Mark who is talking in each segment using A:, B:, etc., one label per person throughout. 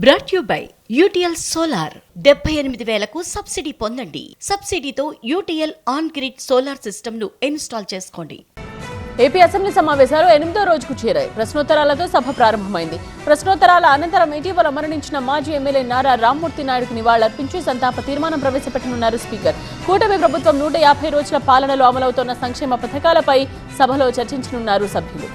A: Brought you by UTL solar 78,000కు subsidy పొందండి. సబ్సిడీతో UTL on grid solar system ను ఇన్స్టాల్ చేసుకోండి.
B: ఏపీ అసెంబ్లీ సమావేశాలు 8వ రోజుకు చేరాయి. ప్రశ్నోత్తరాలతో సభ ప్రారంభమైంది. ప్రశ్నోత్తరాల అనంతరం ఇటీవల మరణించిన మాజీ ఎమ్మెల్యే నారా రామ్మూర్తి నాయుడుకు నివాళులర్పించి సంతాప తీర్మానం ప్రవేశపెట్టనున్నారు స్పీకర్. కూటమి ప్రభుత్వం 150 రోజుల పాలనలో అమలవుతున్న సంక్షేమ పథకాలపై సభలో చర్చించనున్నారు సభ్యులు.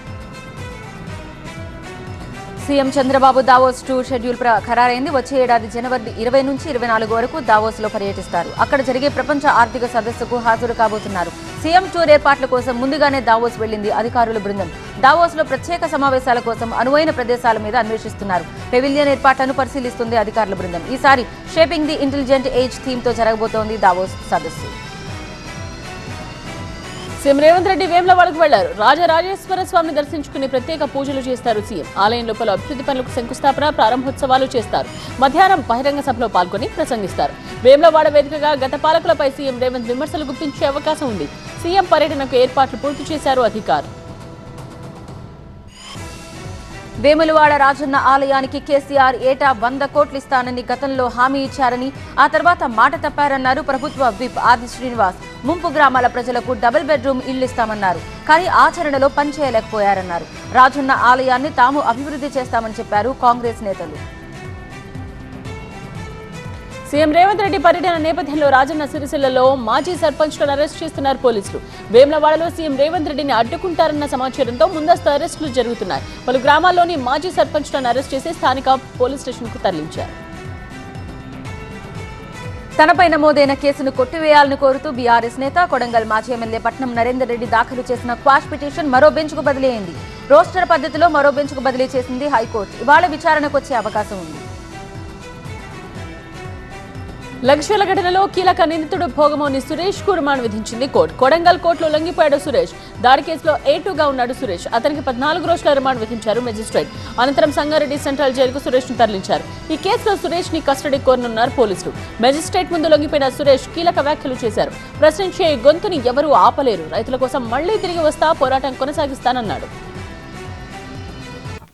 C: CM Chandrababu Davos tour schedule ఖరారైంది. వచ్చే ఏడాది జనవరి 20 నుంచి 24 వరకు దావోస్ లో పర్యటిస్తారు. అక్కడ జరిగే ప్రపంచ ఆర్థిక సదస్సుకు హాజరు కాబోతున్నారు. సీఎం టూర్ ఏర్పాట్ల కోసం ముందుగానే దావోస్ వెళ్లింది అధికారుల బృందం. దావోస్ లో ప్రత్యేక సమావేశాల కోసం అనువైన ప్రదేశాల మీద అన్వేషిస్తున్నారు. పెవిలియన్ ఏర్పాట్లను పరిశీలిస్తుంది అధికారుల బృందం. ఈసారి shaping the intelligent age theme తో జరగబోతోంది దావోస్ సదస్సు.
B: సీఎం రేవంత్ రెడ్డి వేములవాడకు వెళ్లారు. రాజరాజేశ్వర స్వామిని దర్శించుకుని ప్రత్యేక పూజలు చేస్తారు సీఎం. ఆలయం లోపల అభివృద్ధి పనులకు శంకుస్థాపన, ప్రారంభోత్సవాలు చేస్తారు. మధ్యాహ్నం బహిరంగ సభలో పాల్గొని ప్రసంగిస్తారు. వేములవాడ వేదికగా గత పాలకులపై సీఎం రేవంత్ విమర్శలు గుప్పించే అవకాశం ఉంది. సీఎం పర్యటనకు ఏర్పాట్లు పూర్తి చేశారు అధికారులు.
C: వేములవాడ రాజన్న ఆలయానికి కేసీఆర్ ఏటా 100 కోట్లు ఇస్తానని గతంలో హామీ ఇచ్చారని, ఆ తర్వాత మాట తప్పారన్నారు ప్రభుత్వ విప్ ఆది శ్రీనివాస్. ముంపు గ్రామాల ప్రజలకు డబుల్ బెడ్రూమ్ ఇళ్లు ఇస్తామన్నారు. కానీ ఆచరణలో పనిచేయలేకపోయారన్నారు. రాజన్న ఆలయాన్ని తాము అభివృద్ధి చేస్తామని చెప్పారు కాంగ్రెస్ నేతలు.
B: సీఎం రేవంత్ రెడ్డి పర్యటన నేపథ్యంలో రాజన్న సిరిసిల్లలో మాజీ సర్పంచ్లను అరెస్ట్ చేస్తున్నారు పోలీసులు. వేములవాడలో సీఎం రేవంత్ రెడ్డిని అడ్డుకుంటారన్న సమాచారంతో ముందస్తు అరెస్టులు జరుగుతున్నాయి. పలు గ్రామాల్లోని మాజీ సర్పంచ్లను అరెస్ట్ చేసి స్థానిక పోలీస్ స్టేషన్కు తరలించారు.
C: తనపై నమోదైన కేసును కొట్టివేయాలని కోరుతూ బీఆర్ఎస్ నేత కొడంగల్ మాజీ ఎమ్మెల్యే పట్నం నరేందర్ రెడ్డి దాఖలు చేసిన క్వాష్ పిటిషన్ మరో బెంచ్కు బదిలీ అయింది. రోస్టర్ పద్ధతిలో మరో బెంచ్కు బదిలీ చేసింది హైకోర్టు. ఇవాళ విచారణకు వచ్చే అవకాశం ఉంది.
B: లక్ష్యాల ఘటనలో కీలక నిందితుడు భోగమోని సురేష్ కు రిమాండ్ విధించింది కోర్టు. కొడంగల్ కోర్టులో లొంగిపోయాడు సురేష్. దాడి కేసులో A2గా ఉన్నాడు సురేష్. అతనికి 14 రోజుల రిమాండ్ విధించారు మెజిస్ట్రేట్. అనంతరం సంగారెడ్డి సెంట్రల్ జైలుకు సురేష్ ను తరలించారు. ఈ కేసులో సురేష్ ని కస్టడీ కోరనున్నారు పోలీసులు. మెజిస్ట్రేట్ ముందు లొంగిపోయిన సురేష్ కీలక వ్యాఖ్యలు చేశారు. ప్రశ్నించే గొంతుని ఎవరూ ఆపలేరు. రైతుల కోసం మళ్లీ తిరిగి వస్తా, పోరాటం కొనసాగిస్తానన్నాడు.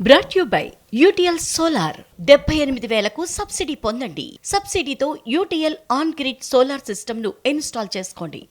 A: Brought you by UTL solar 78,000కు సబ్సిడీ పొందండి. సబ్సిడీతో UTL on grid solar system ను ఇన్స్టాల్ చేసుకోండి.